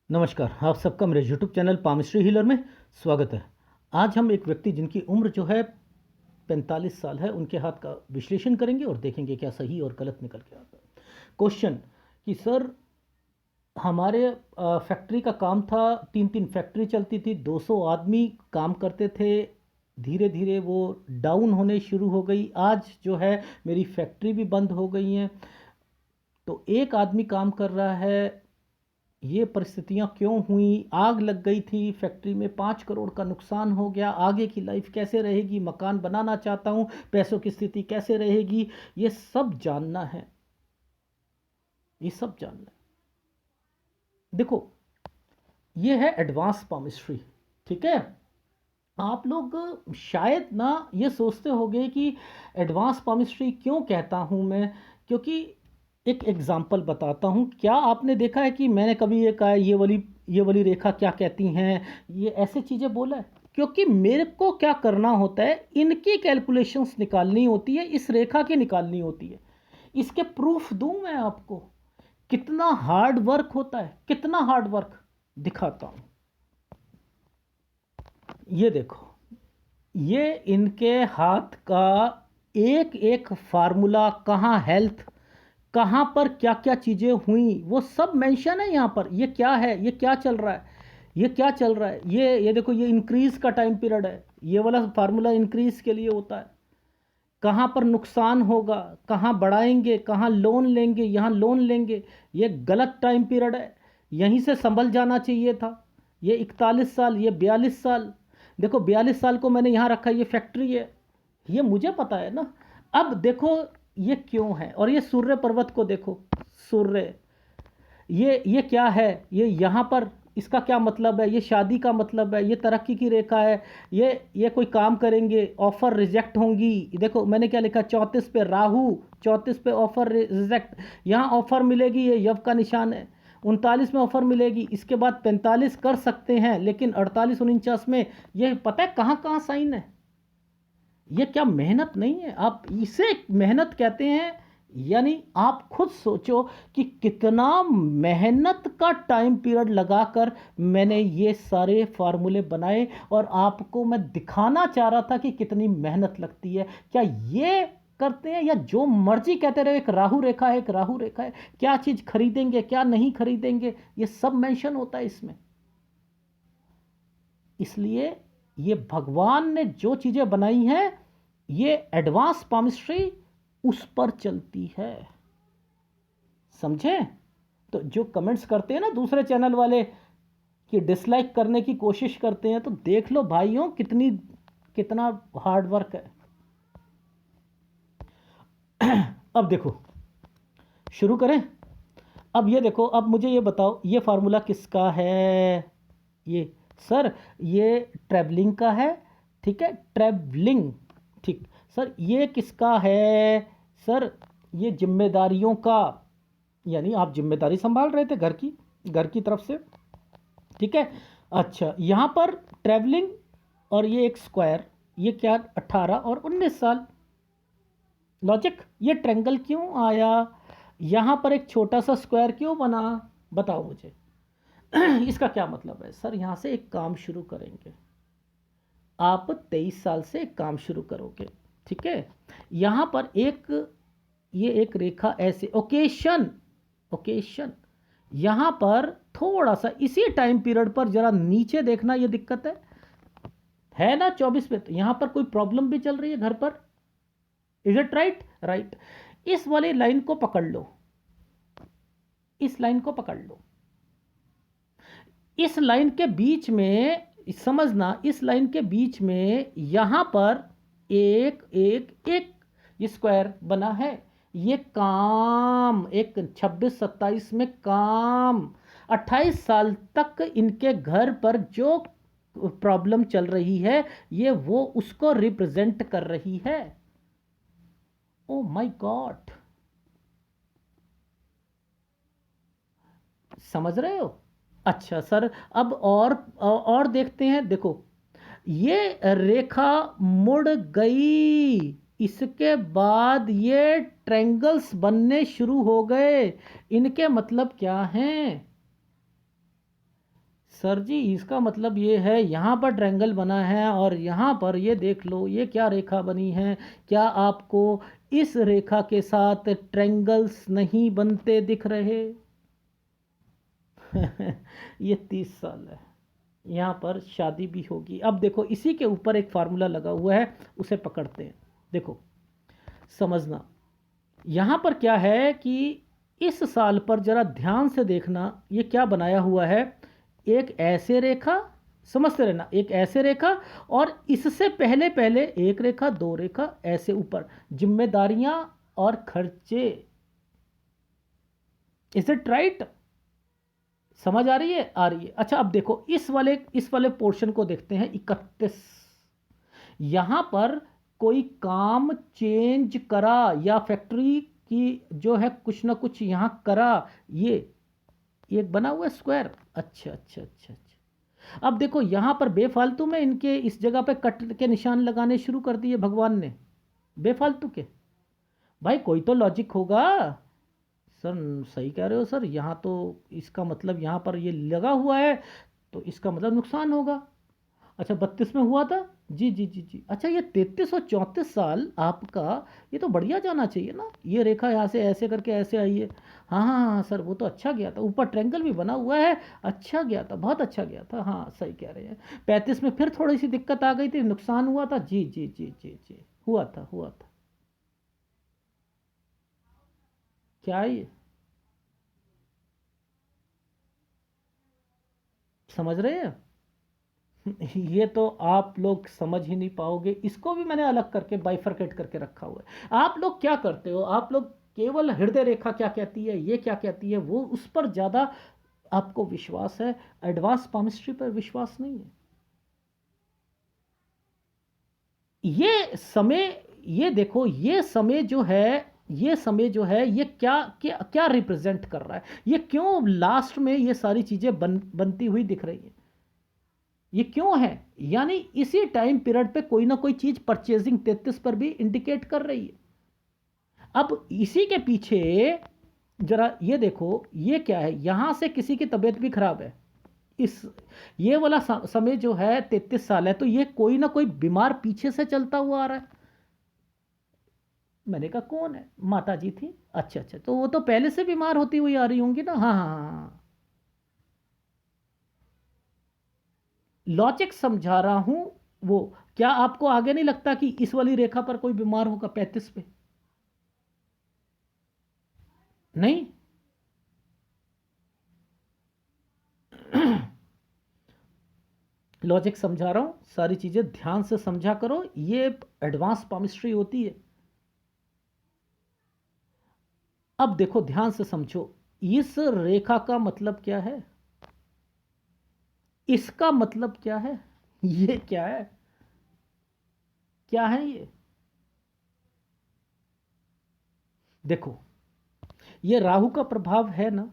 नमस्कार, आप सबका मेरे यूट्यूब चैनल पामिस्ट्री हीलर में स्वागत है। आज हम एक व्यक्ति जिनकी उम्र जो है 45 साल है, उनके हाथ का विश्लेषण करेंगे और देखेंगे क्या सही और गलत निकल के आता है। क्वेश्चन कि सर, हमारे फैक्ट्री का काम था, 3-3 फैक्ट्री चलती थी, 200 आदमी काम करते थे। धीरे धीरे वो डाउन होने शुरू हो गई। आज जो है मेरी फैक्ट्री भी बंद हो गई हैं। तो एक आदमी काम कर रहा है। ये परिस्थितियां क्यों हुई? आग लग गई थी फैक्ट्री में, 5 करोड़ का नुकसान हो गया। आगे की लाइफ कैसे रहेगी? मकान बनाना चाहता हूं, पैसों की स्थिति कैसे रहेगी? ये सब जानना है, ये सब जानना है। देखो, ये है एडवांस पामिस्ट्री, ठीक है। आप लोग शायद ना ये सोचते होंगे कि एडवांस पामिस्ट्री क्यों कहता हूँ मैं, क्योंकि एक एग्जांपल बताता हूँ। क्या आपने देखा है कि मैंने कभी ये कहा है ये वाली रेखा क्या कहती हैं, ये ऐसे चीज़ें बोला है? क्योंकि मेरे को क्या करना होता है, इनकी कैलकुलेशंस निकालनी होती है, इस रेखा की निकालनी होती है। इसके प्रूफ दूं मैं आपको कितना हार्ड वर्क होता है, कितना हार्ड वर्क दिखाता हूँ। ये देखो, ये इनके हाथ का एक एक फार्मूला, कहाँ हेल्थ, कहाँ पर क्या क्या चीज़ें हुई, वो सब मेंशन है यहाँ पर। ये क्या है, ये क्या चल रहा है, ये क्या चल रहा है, ये देखो, ये इंक्रीज का टाइम पीरियड है। ये वाला फार्मूला इंक्रीज के लिए होता है। कहाँ पर नुकसान होगा, कहाँ बढ़ाएंगे, कहाँ लोन लेंगे, यहाँ लोन लेंगे। ये गलत टाइम पीरियड है, यहीं से संभल जाना चाहिए था। ये 41 साल, ये 42 साल। देखो, 42 साल को मैंने यहाँ रखा, ये फैक्ट्री है, ये मुझे पता है ना। अब देखो ये क्यों है, और ये सूर्य पर्वत को देखो। सूर्य, ये क्या है, ये यहाँ पर इसका क्या मतलब है? ये शादी का मतलब है, ये तरक्की की रेखा है। ये कोई काम करेंगे, ऑफर रिजेक्ट होंगी। देखो मैंने क्या लिखा, 34 पे राहु, 34 पे ऑफर रिजेक्ट। यहाँ ऑफर मिलेगी, ये यव का निशान है। 39 में ऑफर मिलेगी, इसके बाद 45 कर सकते हैं, लेकिन 48-49 में ये पता है कहाँ कहाँ साइन है। ये क्या मेहनत नहीं है? आप इसे मेहनत कहते हैं? यानी आप खुद सोचो कि कितना मेहनत का टाइम पीरियड लगाकर मैंने ये सारे फार्मूले बनाए, और आपको मैं दिखाना चाह रहा था कि कितनी मेहनत लगती है। क्या ये करते हैं? या जो मर्जी कहते रहे, एक राहु रेखा है, एक राहु रेखा है, क्या चीज़ खरीदेंगे क्या नहीं खरीदेंगे, ये सब मेंशन होता है इसमें। इसलिए ये भगवान ने जो चीज़ें बनाई हैं, ये एडवांस पामिस्ट्री उस पर चलती है, समझे? तो जो कमेंट्स करते हैं ना दूसरे चैनल वाले, कि डिसलाइक करने की कोशिश करते हैं, तो देख लो भाइयों कितना हार्ड वर्क है। अब देखो, शुरू करें। अब ये देखो, अब मुझे ये बताओ, ये फार्मूला किसका है? ये सर, ये ट्रैवलिंग का है, ठीक है, ट्रैवलिंग, ठीक। सर ये किसका है? सर ये जिम्मेदारियों का, यानी आप जिम्मेदारी संभाल रहे थे घर की तरफ से, ठीक है। अच्छा, यहाँ पर ट्रैवलिंग, और ये एक स्क्वायर, ये क्या, 18 और 19 साल। लॉजिक, ये ट्रेंगल क्यों आया? यहाँ पर एक छोटा सा स्क्वायर क्यों बना? बताओ मुझे। इसका क्या मतलब है? सर यहाँ से एक काम शुरू करेंगे, आप 23 साल से एक काम शुरू करोगे, ठीक है। यहाँ पर ये एक रेखा ऐसे, ओकेशन, ओकेशन, यहाँ पर थोड़ा सा इसी टाइम पीरियड पर जरा नीचे देखना, ये दिक्कत है ना 24 पे। तो यहाँ पर कोई प्रॉब्लम भी चल रही है घर पर, इज इट राइट? राइट। इस वाली लाइन को पकड़ लो, इस लाइन को पकड़ लो, इस लाइन के बीच में समझना, इस लाइन के बीच में यहां पर एक एक एक ये स्क्वायर बना है। ये काम एक 26-27 में काम, 28 साल तक इनके घर पर जो प्रॉब्लम चल रही है, ये वो उसको रिप्रेजेंट कर रही है। ओ माय गॉड, समझ रहे हो? अच्छा सर, अब और देखते हैं। देखो, ये रेखा मुड़ गई, इसके बाद ये ट्रायंगल्स बनने शुरू हो गए। इनके मतलब क्या हैं? सर जी इसका मतलब ये है यहाँ पर ट्रायंगल बना है और यहाँ पर ये देख लो ये क्या रेखा बनी है। क्या आपको इस रेखा के साथ ट्रायंगल्स नहीं बनते दिख रहे? ये 30 साल है, यहाँ पर शादी भी होगी। अब देखो इसी के ऊपर एक फार्मूला लगा हुआ है, उसे पकड़ते हैं। देखो समझना, यहाँ पर क्या है कि इस साल पर जरा ध्यान से देखना, ये क्या बनाया हुआ है। एक ऐसे रेखा, समझते रहना, एक ऐसे रेखा और इससे पहले पहले एक रेखा, दो रेखा ऐसे ऊपर, जिम्मेदारियां और खर्चे। Is it right? समझ आ रही है? आ रही है। अच्छा अब देखो इस वाले पोर्शन को देखते हैं, 31। यहां पर कोई काम चेंज करा या फैक्ट्री की जो है कुछ ना कुछ यहां करा, ये एक बना हुआ स्क्वायर। अच्छा अच्छा अच्छा अच्छा। अब देखो यहां पर बेफालतू में इनके इस जगह पे कट के निशान लगाने शुरू कर दिए भगवान ने, बेफालतू के। भाई कोई तो लॉजिक होगा। सर सही कह रहे हो सर, यहाँ तो इसका मतलब यहाँ पर ये लगा हुआ है तो इसका मतलब नुकसान होगा। अच्छा 32 में हुआ था। जी जी जी जी। अच्छा ये 33 और 34 साल आपका, ये तो बढ़िया जाना चाहिए ना। ये रेखा यहाँ से ऐसे करके ऐसे आई है। हाँ हाँ हाँ सर, वो तो अच्छा गया था, ऊपर ट्रैंगल भी बना हुआ है। अच्छा गया था, बहुत अच्छा गया था। हाँ सही कह रहे हैं। 35 में फिर थोड़ी सी दिक्कत आ गई थी, नुकसान हुआ था। जी जी जी जी जी, हुआ था हुआ था। क्या है ये? समझ रहे हैं? ये तो आप लोग समझ ही नहीं पाओगे। इसको भी मैंने अलग करके बाइफरकेट करके रखा हुआ है। आप लोग क्या करते हो, आप लोग केवल हृदय रेखा क्या कहती है, ये क्या कहती है, वो उस पर ज़्यादा आपको विश्वास है, एडवांस पामिस्ट्री पर विश्वास नहीं है। ये समय, ये देखो ये समय जो है, ये समय जो है ये क्या क्या क्या रिप्रेजेंट कर रहा है, ये क्यों लास्ट में ये सारी चीज़ें बनती हुई दिख रही है, ये क्यों है? यानी इसी टाइम पीरियड पे कोई ना कोई चीज परचेजिंग 33 पर भी इंडिकेट कर रही है। अब इसी के पीछे जरा ये देखो, ये क्या है, यहां से किसी की तबीयत भी खराब है। इस ये वाला समय जो है 33 साल है, तो ये कोई ना कोई बीमार पीछे से चलता हुआ आ रहा है। मैंने कहा कौन है? माता जी थी। अच्छा अच्छा, तो वो तो पहले से बीमार होती हुई आ रही होंगी ना। हाँ हाँ हाँ हाँ। लॉजिक समझा रहा हूं। वो क्या आपको आगे नहीं लगता कि इस वाली रेखा पर कोई बीमार होगा 35 पे? नहीं। लॉजिक समझा रहा हूं, सारी चीजें ध्यान से समझा करो, ये एडवांस पामिस्ट्री होती है। अब देखो ध्यान से समझो, इस रेखा का मतलब क्या है, इसका मतलब क्या है, ये क्या है, क्या है ये? देखो ये राहु का प्रभाव है ना,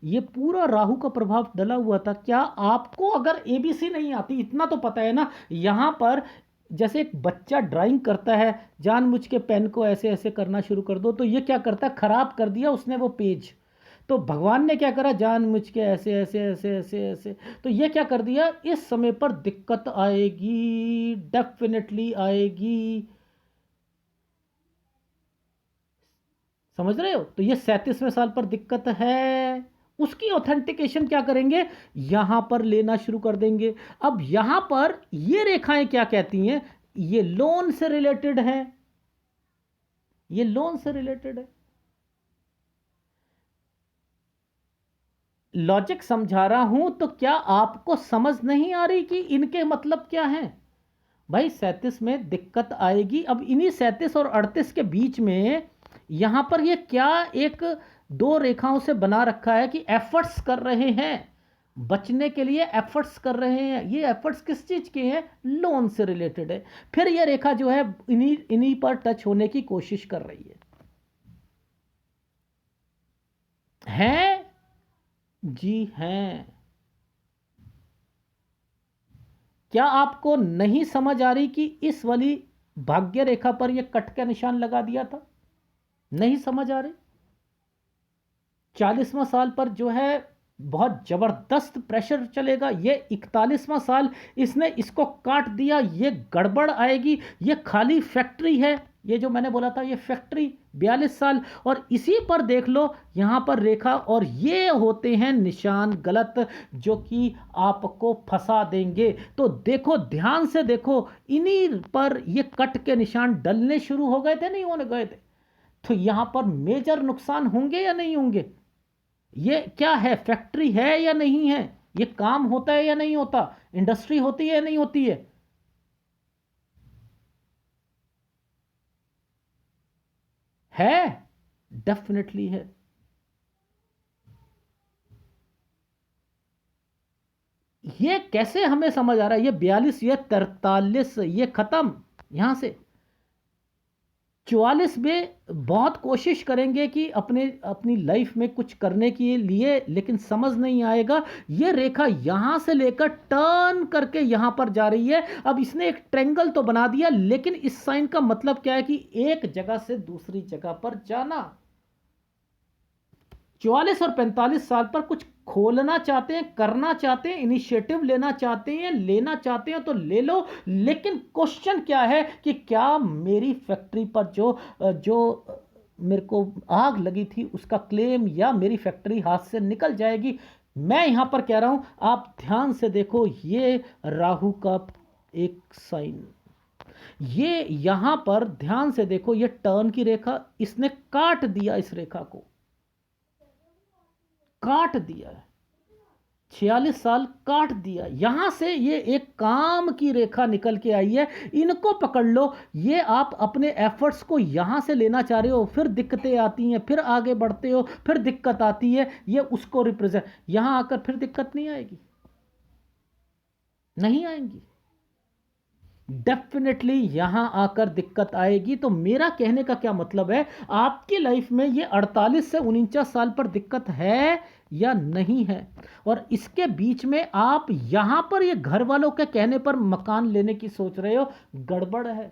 ये पूरा राहु का प्रभाव डला हुआ था। क्या आपको अगर एबीसी नहीं आती, इतना तो पता है ना, यहां पर जैसे एक बच्चा ड्राइंग करता है, जानबूझ के पेन को ऐसे ऐसे करना शुरू कर दो, तो ये क्या करता है, खराब कर दिया उसने वो पेज। तो भगवान ने क्या करा, जानबूझ के ऐसे ऐसे ऐसे ऐसे ऐसे, तो ये क्या कर दिया, इस समय पर दिक्कत आएगी, डेफिनेटली आएगी। समझ रहे हो? तो ये 37वें साल पर दिक्कत है, उसकी ऑथेंटिकेशन क्या करेंगे, यहां पर लेना शुरू कर देंगे। अब यहां पर ये रेखाएं क्या कहती हैं, ये लोन से रिलेटेड है, ये लोन से रिलेटेड है। लॉजिक समझा रहा हूं, तो क्या आपको समझ नहीं आ रही कि इनके मतलब क्या है? भाई 37 में दिक्कत आएगी। अब इन्हीं 37 और 38 के बीच में यहां पर ये क्या एक दो रेखाओं से बना रखा है कि एफर्ट्स कर रहे हैं, बचने के लिए एफर्ट्स कर रहे हैं। ये एफर्ट्स किस चीज के हैं, लोन से रिलेटेड है। फिर ये रेखा जो है इन्हीं इन्हीं पर टच होने की कोशिश कर रही है जी हैं। क्या आपको नहीं समझ आ रही कि इस वाली भाग्य रेखा पर यह कट का निशान लगा दिया था? नहीं समझ आ रही? 40वां साल पर जो है बहुत ज़बरदस्त प्रेशर चलेगा। ये 41वां साल इसने इसको काट दिया, ये गड़बड़ आएगी। ये खाली फैक्ट्री है, ये जो मैंने बोला था ये फैक्ट्री 42 साल। और इसी पर देख लो यहाँ पर रेखा, और ये होते हैं निशान गलत जो कि आपको फंसा देंगे। तो देखो ध्यान से देखो, इन्हीं पर ये कट के निशान डलने शुरू हो गए थे, नहीं होने गए थे? तो यहाँ पर मेजर नुकसान होंगे या नहीं होंगे? ये क्या है, फैक्ट्री है या नहीं है? ये काम होता है या नहीं होता? इंडस्ट्री होती है या नहीं होती है? डेफिनेटली है। ये कैसे हमें समझ आ रहा है? ये 42, ये 43, ये खत्म यहां से। 44 में बहुत कोशिश करेंगे कि अपने अपनी लाइफ में कुछ करने के लिए, लेकिन समझ नहीं आएगा। ये रेखा यहां से लेकर टर्न करके यहां पर जा रही है। अब इसने एक ट्रेंगल तो बना दिया, लेकिन इस साइन का मतलब क्या है कि एक जगह से दूसरी जगह पर जाना। 44 और 45 साल पर कुछ खोलना चाहते हैं, करना चाहते हैं, इनिशिएटिव लेना चाहते हैं, लेना चाहते हैं तो ले लो। लेकिन क्वेश्चन क्या है कि क्या मेरी फैक्ट्री पर जो जो मेरे को आग लगी थी उसका क्लेम, या मेरी फैक्ट्री हाथ से निकल जाएगी? मैं यहां पर कह रहा हूं, आप ध्यान से देखो, ये राहु का एक साइन, ये यहां पर ध्यान से देखो, ये टर्न की रेखा इसने काट दिया, इस रेखा को काट दिया है। 46 साल काट दिया। यहां से ये एक काम की रेखा निकल के आई है, इनको पकड़ लो। ये आप अपने एफर्ट्स को यहां से लेना चाह रहे हो, फिर दिक्कतें आती हैं, फिर आगे बढ़ते हो, फिर दिक्कत आती है। ये उसको रिप्रेजेंट, यहां आकर फिर दिक्कत नहीं आएगी, नहीं आएंगी। डेफिनेटली यहां आकर दिक्कत आएगी। तो मेरा कहने का क्या मतलब है, आपकी लाइफ में ये 48 से 49 साल पर दिक्कत है या नहीं है? और इसके बीच में आप यहां पर ये घर वालों के कहने पर मकान लेने की सोच रहे हो, गड़बड़ है।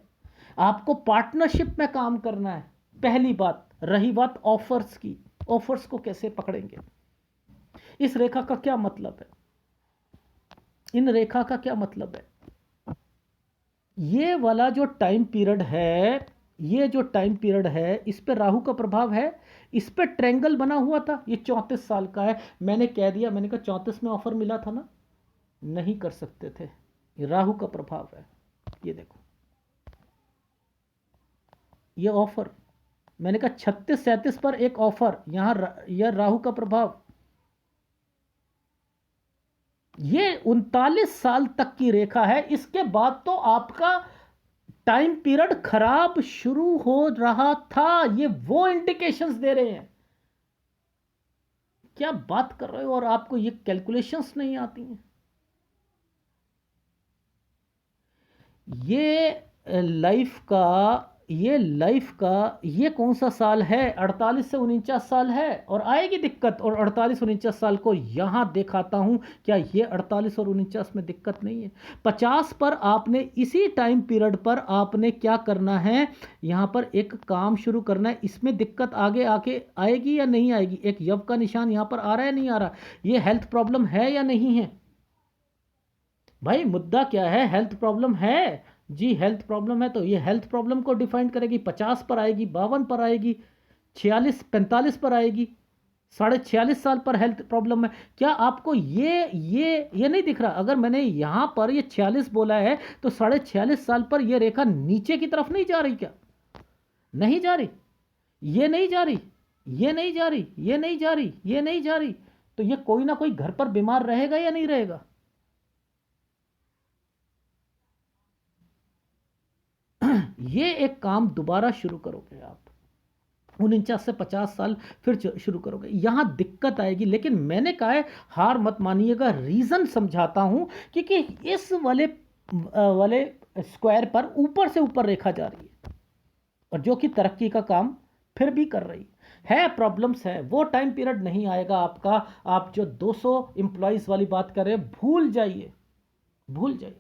आपको पार्टनरशिप में काम करना है, पहली बात। रही बात ऑफर्स की, ऑफर्स को कैसे पकड़ेंगे? इस रेखा का क्या मतलब है, इन रेखा का क्या मतलब है? ये वाला जो टाइम पीरियड है, ये जो टाइम पीरियड है, इस पे राहु का प्रभाव है। इस पे ट्रेंगल बना हुआ था, ये 34 साल का है। मैंने कह दिया, मैंने कहा 34 में ऑफर मिला था ना, नहीं कर सकते थे। ये राहु का प्रभाव है। ये देखो, ये ऑफर, मैंने कहा 36-37 पर एक ऑफर, यहां यह राहु का प्रभाव। ये 39 साल तक की रेखा है। इसके बाद तो आपका टाइम पीरियड खराब शुरू हो रहा था। ये वो इंडिकेशंस दे रहे हैं। क्या बात कर रहे हो, और आपको ये कैलकुलेशंस नहीं आती हैं? ये लाइफ का ये कौन सा साल है? 48 से 49 साल है, और आएगी दिक्कत। और 48-49 साल को यहां दिखाता हूं, क्या ये 48 और 49 में दिक्कत नहीं है? 50 पर आपने, इसी टाइम पीरियड पर आपने क्या करना है, यहां पर एक काम शुरू करना है। इसमें दिक्कत आगे आके आएगी या नहीं आएगी? एक यव का निशान यहां पर आ रहा है, नहीं आ रहा? ये हेल्थ प्रॉब्लम है या नहीं है? भाई मुद्दा क्या है, हेल्थ प्रॉब्लम है जी। हेल्थ प्रॉब्लम है तो ये हेल्थ प्रॉब्लम को डिफाइन करेगी। 50 पर आएगी, 52 पर आएगी, 46-45 पर आएगी, 46.5 साल पर हेल्थ प्रॉब्लम है। क्या आपको ये नहीं दिख रहा? अगर मैंने यहां पर ये 46 बोला है, तो 46.5 साल पर ये रेखा नीचे की तरफ नहीं जा रही क्या? नहीं जा रही, ये नहीं जा रही, ये नहीं जा रही, ये नहीं जा रही, ये नहीं जा रही। तो ये कोई ना कोई घर पर बीमार रहेगा या नहीं रहेगा? ये एक काम दोबारा शुरू करोगे आप, 49 से 50 साल फिर शुरू करोगे, यहां दिक्कत आएगी। लेकिन मैंने कहा है, हार मत मानिएगा। रीजन समझाता हूं, क्योंकि इस वाले स्क्वायर पर ऊपर से ऊपर रेखा जा रही है, और जो कि तरक्की का काम फिर भी कर रही है। प्रॉब्लम्स है, वो टाइम पीरियड नहीं आएगा आपका। आप जो 200 एम्प्लॉयज वाली बात कर रहे हैं, भूल जाइए, भूल जाइए।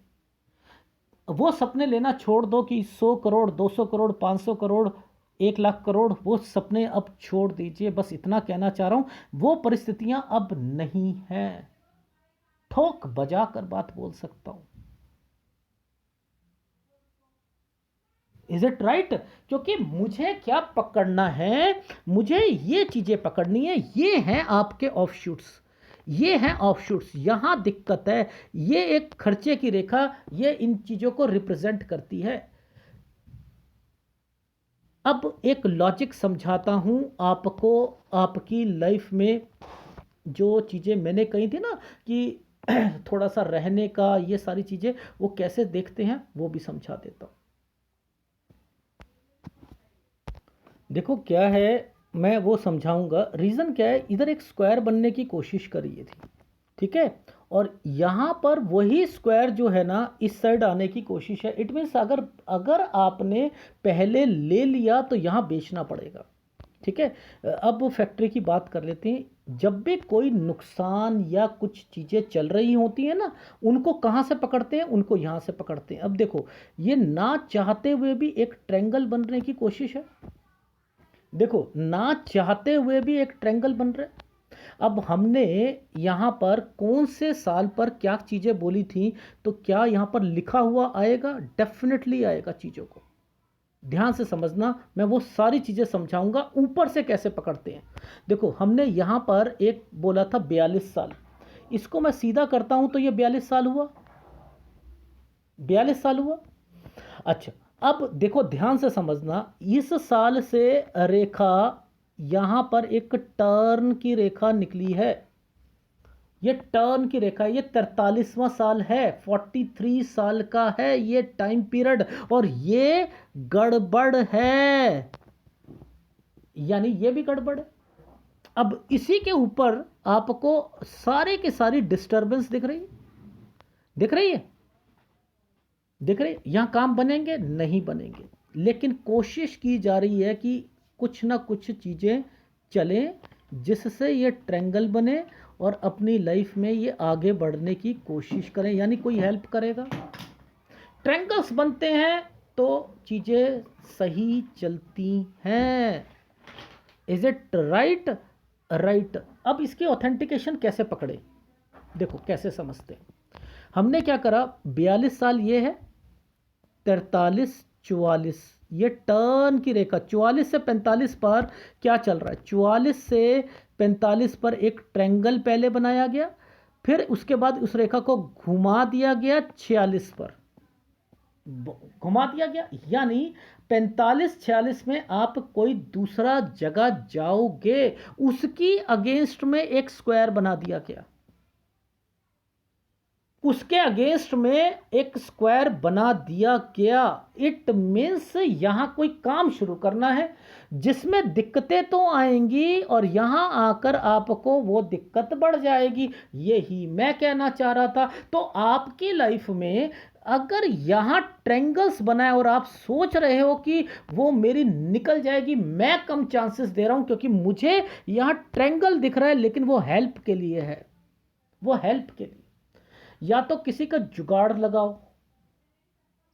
वो सपने लेना छोड़ दो कि 100 करोड़, 200 करोड़, 500 करोड़ 1 लाख करोड़, वो सपने अब छोड़ दीजिए। बस इतना कहना चाह रहा हूं, वो परिस्थितियां अब नहीं हैं। ठोक बजा कर बात बोल सकता हूं। Is it right? क्योंकि मुझे क्या पकड़ना है, मुझे ये चीजें पकड़नी है। ये हैं आपके ऑफशूट्स, ये हैं ऑफशूट्स, यहां दिक्कत है। ये एक खर्चे की रेखा, ये इन चीजों को रिप्रेजेंट करती है। अब एक लॉजिक समझाता हूं आपको। आपकी लाइफ में जो चीजें मैंने कही थी ना कि थोड़ा सा रहने का, ये सारी चीजें वो कैसे देखते हैं वो भी समझा देता हूं। देखो क्या है, मैं वो समझाऊंगा। रीज़न क्या है, इधर एक स्क्वायर बनने की कोशिश करी थी, ठीक है, और यहाँ पर वही स्क्वायर जो है ना इस साइड आने की कोशिश है। इट मीन्स अगर अगर आपने पहले ले लिया तो यहाँ बेचना पड़ेगा, ठीक है। अब फैक्ट्री की बात कर लेते हैं। जब भी कोई नुकसान या कुछ चीज़ें चल रही होती हैं ना, उनको कहाँ से पकड़ते हैं, उनको यहाँ से पकड़ते हैं। अब देखो, ये ना चाहते हुए भी एक ट्रायंगल बनने की कोशिश है। देखो, ना चाहते हुए भी एक ट्रायंगल बन रहा है। अब हमने यहाँ पर कौन से साल पर क्या चीज़ें बोली थी, तो क्या यहाँ पर लिखा हुआ आएगा? डेफिनेटली आएगा। चीज़ों को ध्यान से समझना, मैं वो सारी चीज़ें समझाऊंगा ऊपर से कैसे पकड़ते हैं। देखो, हमने यहाँ पर एक बोला था 42 साल, इसको मैं सीधा करता हूँ तो ये 42 साल हुआ, 42 साल हुआ। अच्छा, अब देखो ध्यान से समझना, इस साल से रेखा यहां पर एक टर्न की रेखा निकली है। ये टर्न की रेखा, ये 43वां साल है, 43 साल का है ये टाइम पीरियड, और ये गड़बड़ है, यानी ये भी गड़बड़ है। अब इसी के ऊपर आपको सारे के सारी डिस्टरबेंस दिख रही है, दिख रही है, देख रहे, यहाँ काम बनेंगे नहीं बनेंगे, लेकिन कोशिश की जा रही है कि कुछ ना कुछ चीज़ें चलें जिससे ये ट्रायंगल बने और अपनी लाइफ में ये आगे बढ़ने की कोशिश करें, यानी कोई हेल्प करेगा। ट्रायंगल्स बनते हैं तो चीज़ें सही चलती हैं। Is it right? राइट। अब इसकी ऑथेंटिकेशन कैसे पकड़े, देखो कैसे समझते हैं। हमने क्या करा, 42 साल ये है, 43, 44, ये टर्न की रेखा। 44 से 45 पर क्या चल रहा है, 44 से 45 पर एक ट्रायंगल पहले बनाया गया, फिर उसके बाद उस रेखा को घुमा दिया गया 46 पर, घुमा दिया गया, यानी 45-46 में आप कोई दूसरा जगह जाओगे, उसकी अगेंस्ट में एक स्क्वायर बना दिया गया, उसके अगेंस्ट में एक स्क्वायर बना दिया गया। इट मीन्स यहां कोई काम शुरू करना है जिसमें दिक्कतें तो आएंगी और यहां आकर आपको वो दिक्कत बढ़ जाएगी। यही मैं कहना चाह रहा था। तो आपकी लाइफ में अगर यहां ट्रायंगल्स बनाए और आप सोच रहे हो कि वो मेरी निकल जाएगी, मैं कम चांसेस दे रहा हूं, क्योंकि मुझे यहां ट्रायंगल दिख रहा है, लेकिन वो हेल्प के लिए है, वो हेल्प के लिए। या तो किसी का जुगाड़ लगाओ,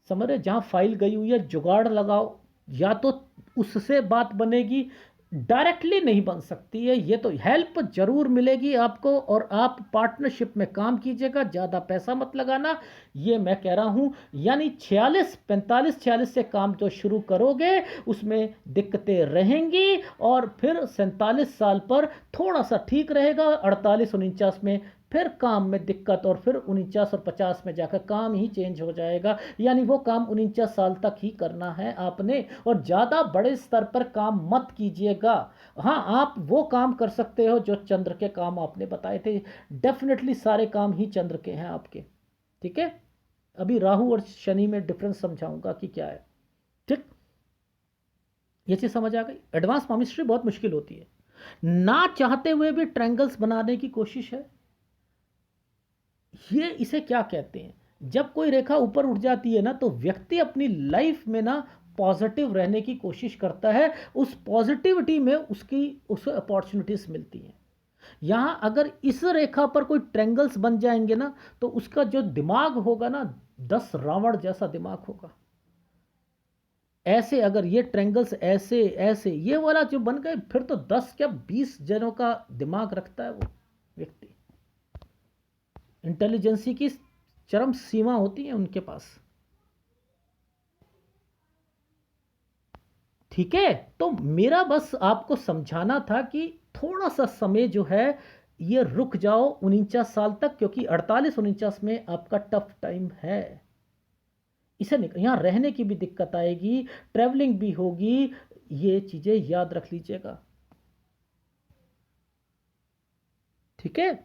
समझ रहे, जहां फाइल गई हुई है जुगाड़ लगाओ, या तो उससे बात बनेगी, डायरेक्टली नहीं बन सकती है। ये तो हेल्प जरूर मिलेगी आपको, और आप पार्टनरशिप में काम कीजिएगा, ज़्यादा पैसा मत लगाना, ये मैं कह रहा हूं। यानी 45 से काम जो शुरू करोगे उसमें दिक्कतें रहेंगी, और फिर 47 साल पर थोड़ा सा ठीक रहेगा, 48-49 में फिर काम में दिक्कत, और फिर 49 और 50 में जाकर काम ही चेंज हो जाएगा। यानी वो काम 49 साल तक ही करना है आपने, और ज़्यादा बड़े स्तर पर काम मत कीजिएगा। हाँ, आप वो काम कर सकते हो जो चंद्र के काम आपने बताए थे, डेफिनेटली सारे काम ही चंद्र के हैं आपके, ठीक है। अभी राहु और शनि में डिफरेंस समझाऊंगा कि क्या है, ठीक। ये चीज़ समझ आ गई। एडवांस पामिस्ट्री बहुत मुश्किल होती है, ना चाहते हुए भी ट्रायंगल्स बनाने की कोशिश है। ये इसे क्या कहते हैं, जब कोई रेखा ऊपर उठ जाती है ना, तो व्यक्ति अपनी लाइफ में ना पॉजिटिव रहने की कोशिश करता है, उस पॉजिटिविटी में उसे अपॉर्चुनिटीज मिलती हैं। यहां अगर इस रेखा पर कोई ट्रायंगल्स बन जाएंगे ना, तो उसका जो दिमाग होगा ना, 10 रावण जैसा दिमाग होगा। ऐसे अगर ये ट्रायंगल्स ऐसे ऐसे ये वाला जो बन गए, फिर तो 10 क्या 20 जनों का दिमाग रखता है वो व्यक्ति। इंटेलिजेंसी की चरम सीमा होती है उनके पास। ठीक है, तो मेरा बस आपको समझाना था कि थोड़ा सा समय जो है ये रुक जाओ 49 साल तक, क्योंकि 48-49 में आपका टफ टाइम है। इसे यहाँ रहने की भी दिक्कत आएगी, ट्रैवलिंग भी होगी, ये चीज़ें याद रख लीजिएगा। ठीक है,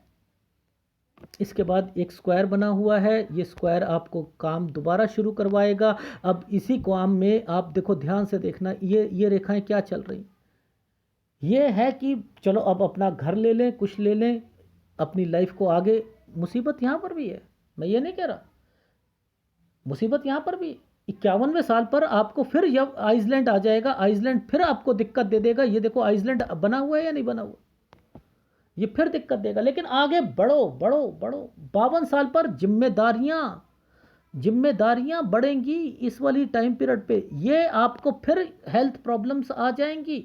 इसके बाद एक स्क्वायर बना हुआ है, ये स्क्वायर आपको काम दोबारा शुरू करवाएगा। अब इसी काम में आप देखो, ध्यान से देखना, ये रेखाएं क्या चल रही, ये है कि चलो अब अपना घर ले लें, कुछ ले लें, अपनी लाइफ को आगे। मुसीबत यहाँ पर भी है, मैं ये नहीं कह रहा, मुसीबत यहाँ पर भी 51वें साल पर आपको फिर जब आइसलैंड आ जाएगा, आइसलैंड फिर आपको दिक्कत दे देगा। ये देखो आइसलैंड बना हुआ है या नहीं बना हुआ, ये फिर दिक्कत देगा। लेकिन आगे बढ़ो बढ़ो बढ़ो, 52 साल पर जिम्मेदारियां जिम्मेदारियां बढ़ेंगी इस वाली टाइम पीरियड पे, ये आपको फिर हेल्थ प्रॉब्लम्स आ जाएंगी।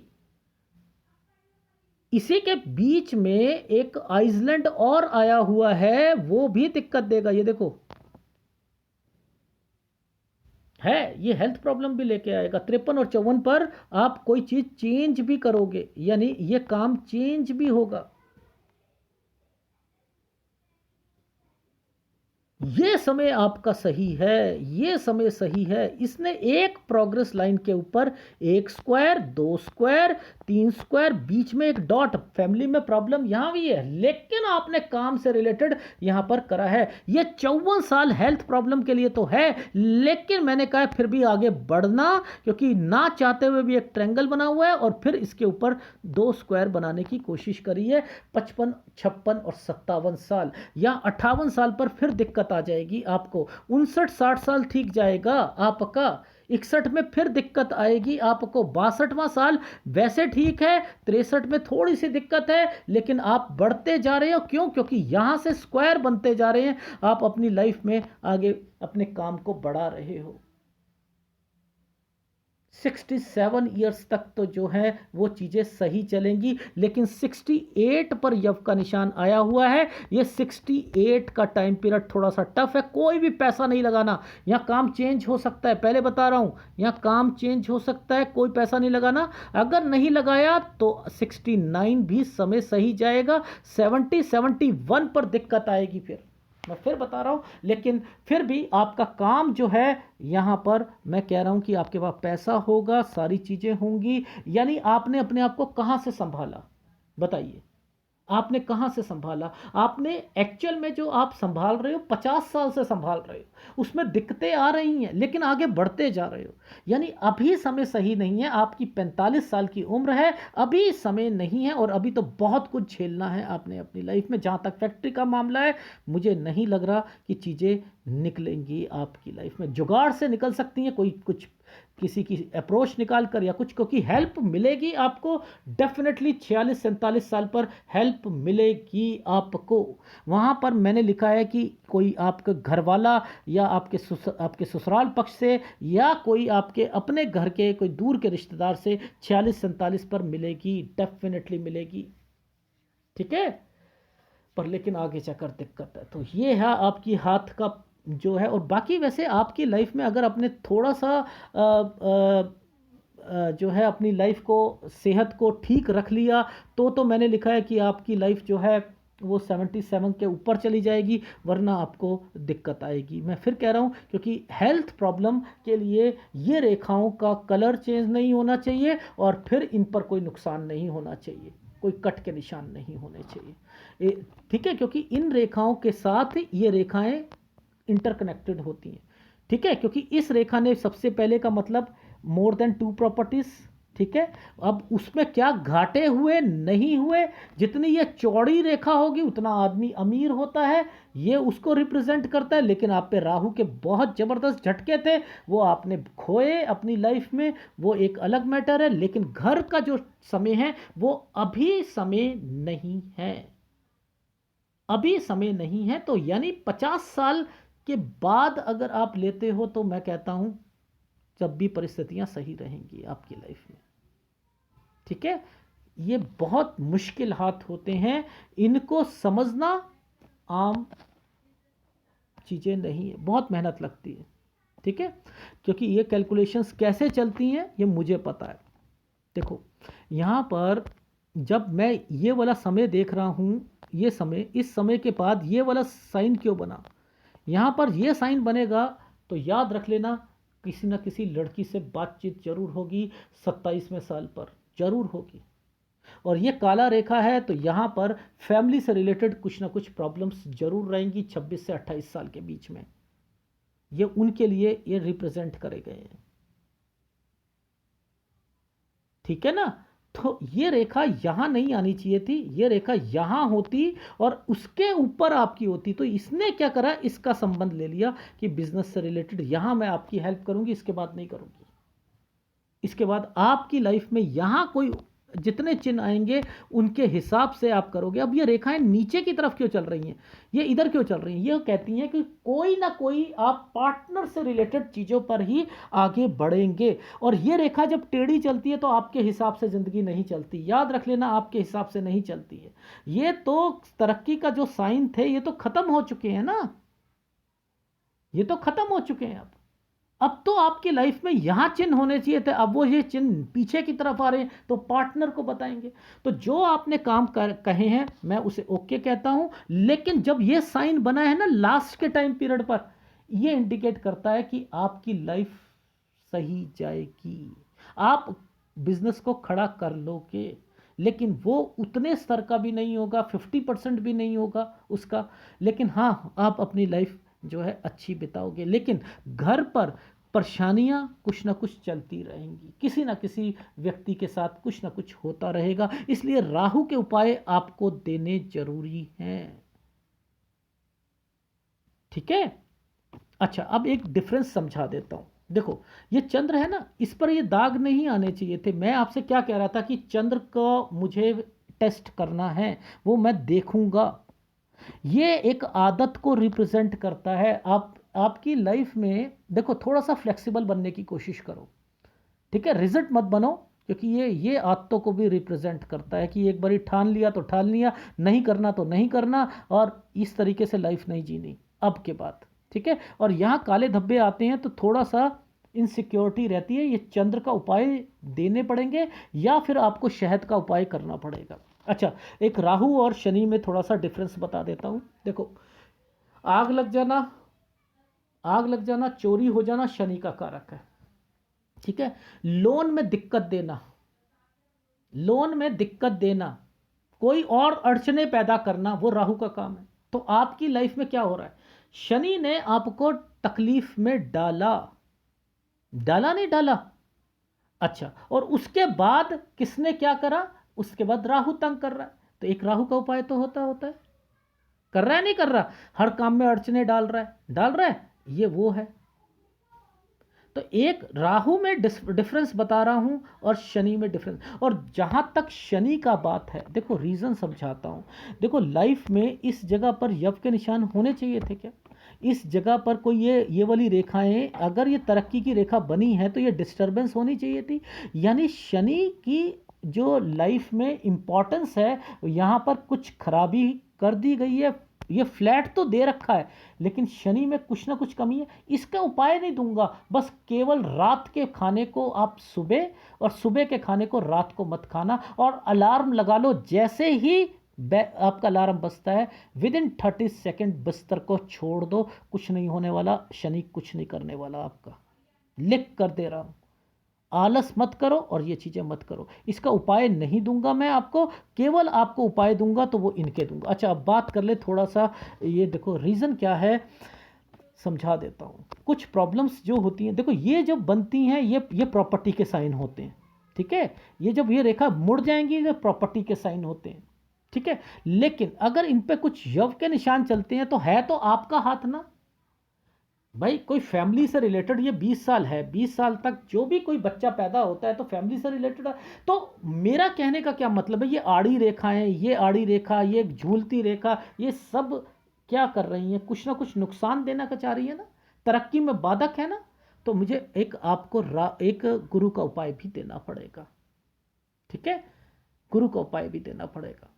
इसी के बीच में एक आइसलैंड और आया हुआ है, वो भी दिक्कत देगा। ये देखो है, ये हेल्थ प्रॉब्लम भी लेके आएगा। 53 और 54 पर आप कोई चीज चेंज भी करोगे, यानी ये काम चेंज भी होगा। ये समय आपका सही है, ये समय सही है। इसने एक प्रोग्रेस लाइन के ऊपर एक स्क्वायर, दो स्क्वायर, तीन स्क्वायर, बीच में एक डॉट। फैमिली में प्रॉब्लम यहां भी है, लेकिन आपने काम से रिलेटेड यहां पर करा है। ये 54 साल हेल्थ प्रॉब्लम के लिए तो है, लेकिन मैंने कहा फिर भी आगे बढ़ना, क्योंकि ना चाहते हुए भी एक ट्रायंगल बना हुआ है और फिर इसके ऊपर दो स्क्वायर बनाने की कोशिश करी है। 55, 56 और 57 साल या 58 साल पर फिर दिक्कत आ जाएगी आपको। 59-60 साल ठीक जाएगा आपका, 61 में फिर दिक्कत आएगी आपको। 62वां साल वैसे ठीक है, 63 में थोड़ी सी दिक्कत है, लेकिन आप बढ़ते जा रहे हो। क्यों? क्योंकि यहां से स्क्वायर बनते जा रहे हैं, आप अपनी लाइफ में आगे अपने काम को बढ़ा रहे हो। 67 ईयर्स तक तो जो है वो चीज़ें सही चलेंगी, लेकिन 68 पर यव का निशान आया हुआ है। ये 68 का टाइम पीरियड थोड़ा सा टफ है। कोई भी पैसा नहीं लगाना, यहाँ काम चेंज हो सकता है, पहले बता रहा हूँ, यहाँ काम चेंज हो सकता है, कोई पैसा नहीं लगाना। अगर नहीं लगाया तो 69 भी समय सही जाएगा, 71 पर दिक्कत आएगी। फिर मैं फिर बता रहा हूं, लेकिन फिर भी आपका काम जो है यहां पर मैं कह रहा हूं कि आपके पास पैसा होगा, सारी चीजें होंगी। यानी आपने अपने आप को कहां से संभाला, बताइए, आपने कहां से संभाला? आपने एक्चुअल में जो आप संभाल रहे हो 50 साल से संभाल रहे हो, उसमें दिक्कतें आ रही हैं, लेकिन आगे बढ़ते जा रहे हो। यानी अभी समय सही नहीं है, आपकी 45 साल की उम्र है, अभी समय नहीं है, और अभी तो बहुत कुछ झेलना है आपने अपनी लाइफ में। जहां तक फैक्ट्री का मामला है, मुझे नहीं लग रहा कि चीज़ें निकलेंगी आपकी लाइफ में। जुगाड़ से निकल सकती हैं, कोई कुछ किसी की अप्रोच निकाल कर या कुछ, क्योंकि हेल्प मिलेगी आपको डेफिनेटली। 46-47 साल पर हेल्प मिलेगी आपको। वहाँ पर मैंने लिखा है कि कोई आपका घर वाला या आपके ससुराल पक्ष से या कोई आपके अपने घर के कोई दूर के रिश्तेदार से 46-47 पर मिलेगी, डेफिनेटली मिलेगी। ठीक है, पर लेकिन आगे जाकर दिक्कत है। तो ये है आपकी हाथ का जो है। और बाकी वैसे आपकी लाइफ में अगर आपने थोड़ा सा जो है अपनी लाइफ को, सेहत को ठीक रख लिया, तो मैंने लिखा है कि आपकी लाइफ जो है वो 77 के ऊपर चली जाएगी, वरना आपको दिक्कत आएगी। मैं फिर कह रहा हूँ, क्योंकि हेल्थ प्रॉब्लम के लिए ये रेखाओं का कलर चेंज नहीं होना चाहिए, और फिर इन पर कोई नुकसान नहीं होना चाहिए, कोई कट के निशान नहीं होने चाहिए। ठीक है, क्योंकि इन रेखाओं के साथ ये रेखाएं इंटरकनेक्टेड होती हैं। ठीक है, क्योंकि इस रेखा ने सबसे पहले का मतलब मोर देन 2 प्रॉपर्टीज। ठीक है, अब उसमें क्या घाटे हुए नहीं हुए, जितनी ये चौड़ी रेखा होगी उतना आदमी अमीर होता है, ये उसको रिप्रेजेंट करता है। लेकिन आप पे राहु के बहुत ज़बरदस्त झटके थे, वो आपने खोए अपनी लाइफ में, वो एक अलग मैटर है। लेकिन घर का जो समय है वो अभी समय नहीं है, अभी समय नहीं है। तो यानी 50 साल के बाद अगर आप लेते हो, तो मैं कहता हूं जब भी परिस्थितियां सही रहेंगी आपकी लाइफ में। ठीक है, ये बहुत मुश्किल हाथ होते हैं, इनको समझना आम चीज़ें नहीं है, बहुत मेहनत लगती है। ठीक है, क्योंकि ये कैलकुलेशंस कैसे चलती हैं ये मुझे पता है। देखो यहाँ पर जब मैं ये वाला समय देख रहा हूँ, ये समय, इस समय के बाद ये वाला साइन क्यों बना, यहाँ पर ये साइन बनेगा तो याद रख लेना किसी ना किसी लड़की से बातचीत जरूर होगी 27वें साल पर, जरूर होगी। और ये काला रेखा है तो यहाँ पर फैमिली से रिलेटेड कुछ ना कुछ प्रॉब्लम्स जरूर रहेंगी 26 से 28 साल के बीच में। ये उनके लिए ये रिप्रेजेंट करे गए हैं। ठीक है ना, तो ये रेखा यहां नहीं आनी चाहिए थी, ये रेखा यहां होती और उसके ऊपर आपकी होती। तो इसने क्या करा, इसका संबंध ले लिया कि बिजनेस से रिलेटेड यहां मैं आपकी हेल्प करूंगी, इसके बाद नहीं करूंगी। इसके बाद आपकी लाइफ में यहां कोई जितने चिन्ह आएंगे उनके हिसाब से आप करोगे। अब ये रेखाएं नीचे की तरफ क्यों चल रही हैं, ये इधर क्यों चल रही हैं, ये कहती हैं कि कोई ना कोई आप पार्टनर से रिलेटेड चीज़ों पर ही आगे बढ़ेंगे। और ये रेखा जब टेढ़ी चलती है तो आपके हिसाब से ज़िंदगी नहीं चलती, याद रख लेना, आपके हिसाब से नहीं चलती है। ये तो तरक्की का जो साइन थे ये तो ख़त्म हो चुके हैं ना, ये तो ख़त्म हो चुके हैं। अब तो आपकी लाइफ में यहां चिन्ह होने चाहिए थे, अब वो ये चिन्ह पीछे की तरफ आ रहे हैं, तो पार्टनर को बताएंगे। तो जो आपने काम कहे हैं मैं उसे ओके कहता हूं, लेकिन जब ये साइन बना है ना लास्ट के टाइम पीरियड पर, ये इंडिकेट करता है कि आपकी लाइफ सही जाएगी, आप बिजनेस को खड़ा कर लोगे। लेकिन वो उतने स्तर का भी नहीं होगा, 50% भी नहीं होगा उसका, लेकिन हाँ आप अपनी लाइफ जो है अच्छी बिताओगे। लेकिन घर पर परेशानियां कुछ ना कुछ चलती रहेंगी, किसी ना किसी व्यक्ति के साथ कुछ ना कुछ होता रहेगा, इसलिए राहु के उपाय आपको देने जरूरी हैं। ठीक है, अच्छा अब एक डिफरेंस समझा देता हूं। देखो ये चंद्र है ना, इस पर ये दाग नहीं आने चाहिए थे। मैं आपसे क्या कह रहा था कि चंद्र को मुझे टेस्ट करना है, वो मैं देखूंगा। ये एक आदत को रिप्रेजेंट करता है। आप आपकी लाइफ में देखो थोड़ा सा फ्लेक्सिबल बनने की कोशिश करो। ठीक है, रिजिड मत बनो, क्योंकि ये आदतों को भी रिप्रेजेंट करता है कि एक बारी ठान लिया तो ठान लिया, नहीं करना तो नहीं करना, और इस तरीके से लाइफ नहीं जीनी अब के बाद। ठीक है, और यहाँ काले धब्बे आते हैं तो थोड़ा सा इनसिक्योरिटी रहती है, ये चंद्र का उपाय देने पड़ेंगे या फिर आपको शहद का उपाय करना पड़ेगा। अच्छा, एक राहु और शनि में थोड़ा सा डिफरेंस बता देता हूँ। देखो आग लग जाना, आग लग जाना, चोरी हो जाना शनि का कारक है। ठीक है, लोन में दिक्कत देना, लोन में दिक्कत देना, कोई और अड़चने पैदा करना, वो राहु का काम है। तो आपकी लाइफ में क्या हो रहा है, शनि ने आपको तकलीफ में डाला, डाला नहीं डाला, अच्छा, और उसके बाद किसने क्या करा, उसके बाद राहु तंग कर रहा है। तो एक राहु का उपाय तो होता होता है, कर रहा है नहीं कर रहा, हर काम में अड़चने डाल रहा है, डाल रहा है, ये वो है। तो एक राहु में डिफरेंस बता रहा हूं और शनि में डिफरेंस। और जहां तक शनि का बात है, देखो रीजन समझाता हूं। देखो लाइफ में इस जगह पर यव के निशान होने चाहिए थे क्या, इस जगह पर कोई ये वाली रेखाएं, अगर ये तरक्की की रेखा बनी है तो ये डिस्टरबेंस होनी चाहिए थी। यानी शनि की जो लाइफ में इंपॉर्टेंस है यहाँ पर कुछ खराबी कर दी गई है। ये फ्लैट तो दे रखा है लेकिन शनि में कुछ ना कुछ कमी है। इसका उपाय नहीं दूंगा, बस केवल रात के खाने को आप सुबह और सुबह के खाने को रात को मत खाना, और अलार्म लगा लो, जैसे ही आपका अलार्म बजता है विद इन 30 सेकेंड बिस्तर को छोड़ दो, कुछ नहीं होने वाला, शनि कुछ नहीं करने वाला आपका, लिख कर दे रहा हूं। आलस मत करो और ये चीज़ें मत करो। इसका उपाय नहीं दूंगा मैं आपको, केवल आपको उपाय दूंगा तो वो इनके दूंगा। अच्छा अब बात कर ले थोड़ा सा, ये देखो रीज़न क्या है समझा देता हूँ। कुछ प्रॉब्लम्स जो होती हैं, देखो ये जब बनती हैं ये प्रॉपर्टी के साइन होते हैं। ठीक है, ये जब ये रेखा मुड़ जाएंगी ये प्रॉपर्टी के साइन होते हैं। ठीक है, लेकिन अगर इन पे कुछ यव के निशान चलते हैं तो है तो आपका हाथ ना भाई। कोई फैमिली से रिलेटेड, ये 20 साल है, 20 साल तक जो भी कोई बच्चा पैदा होता है तो फैमिली से रिलेटेड है। तो मेरा कहने का क्या मतलब है, ये आड़ी रेखाएं, ये आड़ी रेखा, ये झूलती रेखा, ये सब क्या कर रही हैं, कुछ ना कुछ नुकसान देना चाह रही है ना, तरक्की में बाधक है ना। तो मुझे एक आपको एक गुरु का उपाय भी देना पड़ेगा। ठीक है, गुरु का उपाय भी देना पड़ेगा।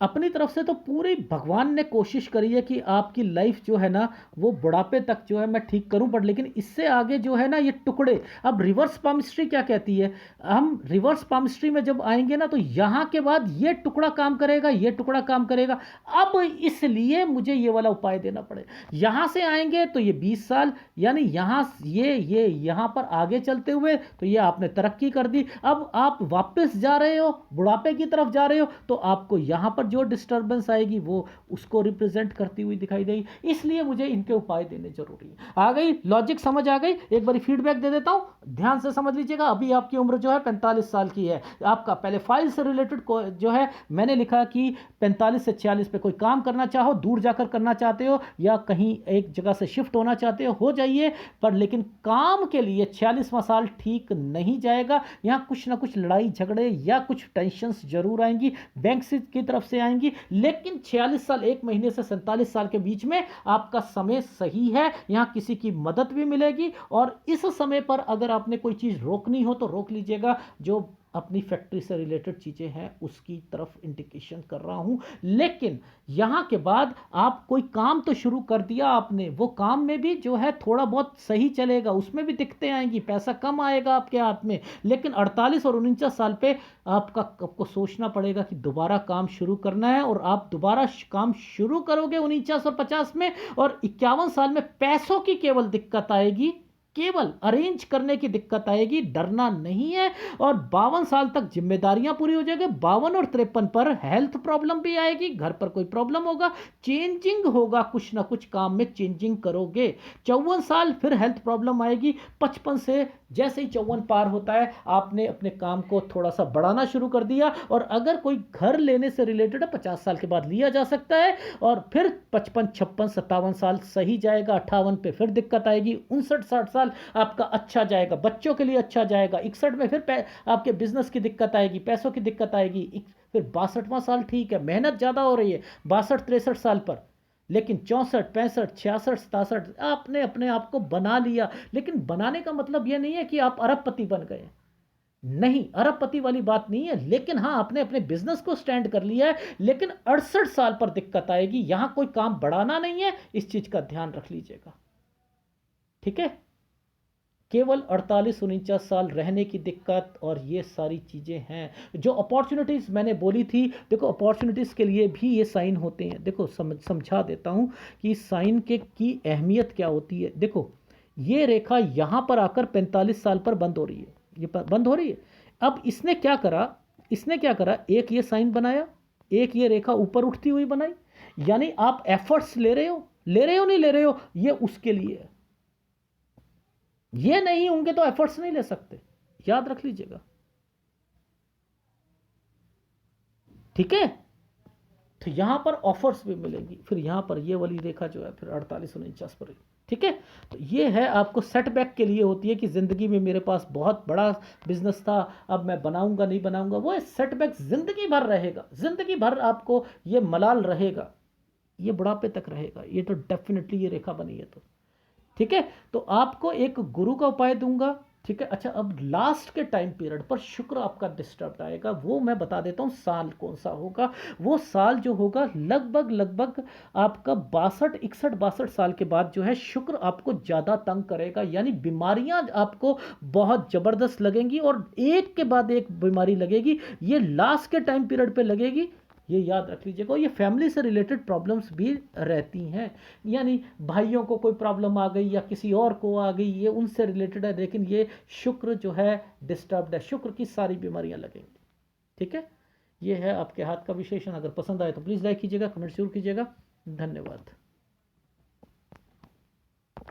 अपनी तरफ से तो पूरी भगवान ने कोशिश करी है कि आपकी लाइफ जो है ना वो बुढ़ापे तक जो है मैं ठीक करूं, बट लेकिन इससे आगे जो है ना ये टुकड़े। अब रिवर्स पामिस्ट्री क्या कहती है, हम रिवर्स पामिस्ट्री में जब आएंगे ना तो यहां के बाद ये टुकड़ा काम करेगा, ये टुकड़ा काम करेगा। अब इसलिए मुझे ये वाला उपाय देना पड़ेगा। यहां से आएंगे तो ये 20 साल, यानी यहां ये यहां पर आगे चलते हुए तो ये आपने तरक्की कर दी। अब आप वापस जा रहे हो, बुढ़ापे की तरफ जा रहे हो, तो आपको यहां पर जो डिस्टर्बेंस आएगी वो उसको रिप्रेजेंट करती हुई दिखाई देगी। इसलिए मुझे इनके उपाय देने जरूरी है। आ गई लॉजिक, समझ आ गई? एक बार फीडबैक दे देता हूं, ध्यान से समझ लीजिएगा। अभी आपकी उम्र जो है 45 साल की है। आपका पहले फाइल से रिलेटेड जो है मैंने लिखा कि 45 से 46 पे कोई काम करना चाहो, दूर जाकर करना चाहते हो या कहीं एक जगह से शिफ्ट होना चाहते हो जाइए, पर लेकिन काम के लिए 46वां साल ठीक नहीं जाएगा। यहां कुछ ना कुछ लड़ाई झगड़े या कुछ टेंशंस जरूर आएंगी, बैंक की तरफ से आएंगी। लेकिन 46 साल 1 महीने से 47 साल के बीच में आपका समय सही है, यहां किसी की मदद भी मिलेगी। और इस समय पर अगर आपने कोई चीज रोकनी हो तो रोक लीजिएगा। जो अपनी फैक्ट्री से रिलेटेड चीजें हैं उसकी तरफ इंडिकेशन कर रहा हूं। लेकिन यहां के बाद आप कोई काम तो शुरू कर दिया आपने, वो काम में भी जो है थोड़ा बहुत सही चलेगा, उसमें भी दिक्कतें आएंगी, पैसा कम आएगा आपके हाथ में। लेकिन 48 और 49 साल पे आपको सोचना पड़ेगा कि दोबारा काम शुरू करना है, और आप दोबारा काम शुरू करोगे 49 और 50 में। और 51 साल में पैसों की केवल दिक्कत आएगी, केवल अरेंज करने की दिक्कत आएगी, डरना नहीं है। और 52 साल तक जिम्मेदारियां पूरी हो जाएगी। 52 और 53 पर हेल्थ प्रॉब्लम भी आएगी, घर पर कोई प्रॉब्लम होगा, चेंजिंग होगा, कुछ ना कुछ काम में चेंजिंग करोगे। 54 साल फिर हेल्थ प्रॉब्लम आएगी। 55 से जैसे ही 54 पार होता है आपने अपने काम को थोड़ा सा बढ़ाना शुरू कर दिया। और अगर कोई घर लेने से रिलेटेड है 50 साल के बाद लिया जा सकता है। और फिर 55, 56, 57 साल सही जाएगा। 58 पे फिर दिक्कत आएगी। 59, 60 साल आपका अच्छा जाएगा, बच्चों के लिए अच्छा जाएगा। 61 में फिर आपके बिजनेस की दिक्कत आएगी, पैसों की दिक्कत आएगी। फिर 62वां साल ठीक है, मेहनत ज्यादा हो रही है 62, 63 साल पर। लेकिन 64, 65, 66, 67 आपने अपने आप को बना लिया। लेकिन बनाने का मतलब यह नहीं है कि आप अरबपति बन गए, नहीं, अरबपति वाली बात नहीं है। लेकिन हाँ, आपने अपने बिजनेस को स्टैंड कर लिया है। लेकिन 68 साल पर दिक्कत आएगी, यहां कोई काम बढ़ाना नहीं है, इस चीज का ध्यान रख लीजिएगा। ठीक है, केवल 48-49 साल रहने की दिक्कत और ये सारी चीज़ें हैं। जो अपॉर्चुनिटीज़ मैंने बोली थी, देखो अपॉर्चुनिटीज़ के लिए भी ये साइन होते हैं। देखो समझा देता हूँ कि साइन के की अहमियत क्या होती है। देखो ये रेखा यहाँ पर आकर 45 साल पर बंद हो रही है, ये बंद हो रही है। अब इसने क्या करा, एक ये साइन बनाया, एक ये रेखा ऊपर उठती हुई बनाई। यानी आप एफर्ट्स ले रहे हो, नहीं ले रहे हो, ये उसके लिए है। ये नहीं होंगे तो एफर्ट्स नहीं ले सकते, याद रख लीजिएगा। ठीक है, तो यहां पर ऑफर्स भी मिलेंगी। फिर यहां पर ये वाली रेखा जो है फिर 48-49 पर। ठीक है, तो ये है आपको सेटबैक के लिए होती है कि जिंदगी में मेरे पास बहुत बड़ा बिजनेस था, अब मैं बनाऊंगा नहीं बनाऊंगा, वो सेटबैक जिंदगी भर रहेगा, जिंदगी भर आपको ये मलाल रहेगा, ये बुढ़ापे तक रहेगा। ये तो डेफिनेटली ये रेखा बनी है तो ठीक है। तो आपको एक गुरु का उपाय दूंगा। ठीक है, अच्छा अब लास्ट के टाइम पीरियड पर शुक्र आपका डिस्टर्ब आएगा, वो मैं बता देता हूं साल कौन सा होगा। वो साल जो होगा लगभग आपका 62 साल के बाद जो है शुक्र आपको ज्यादा तंग करेगा। यानी बीमारियां आपको बहुत जबरदस्त लगेंगी और एक के बाद एक बीमारी लगेगी, ये लास्ट के टाइम पीरियड पे लगेगी, ये याद रख लीजिएगा। ये फैमिली से रिलेटेड प्रॉब्लम्स भी रहती हैं, यानी भाइयों को कोई प्रॉब्लम आ गई या किसी और को आ गई, ये उनसे रिलेटेड है। लेकिन ये शुक्र जो है डिस्टर्ब्ड है, शुक्र की सारी बीमारियां लगेंगी। ठीक है, ये है आपके हाथ का विशेषण। अगर पसंद आए तो प्लीज़ लाइक कीजिएगा, कमेंट जरूर कीजिएगा। धन्यवाद।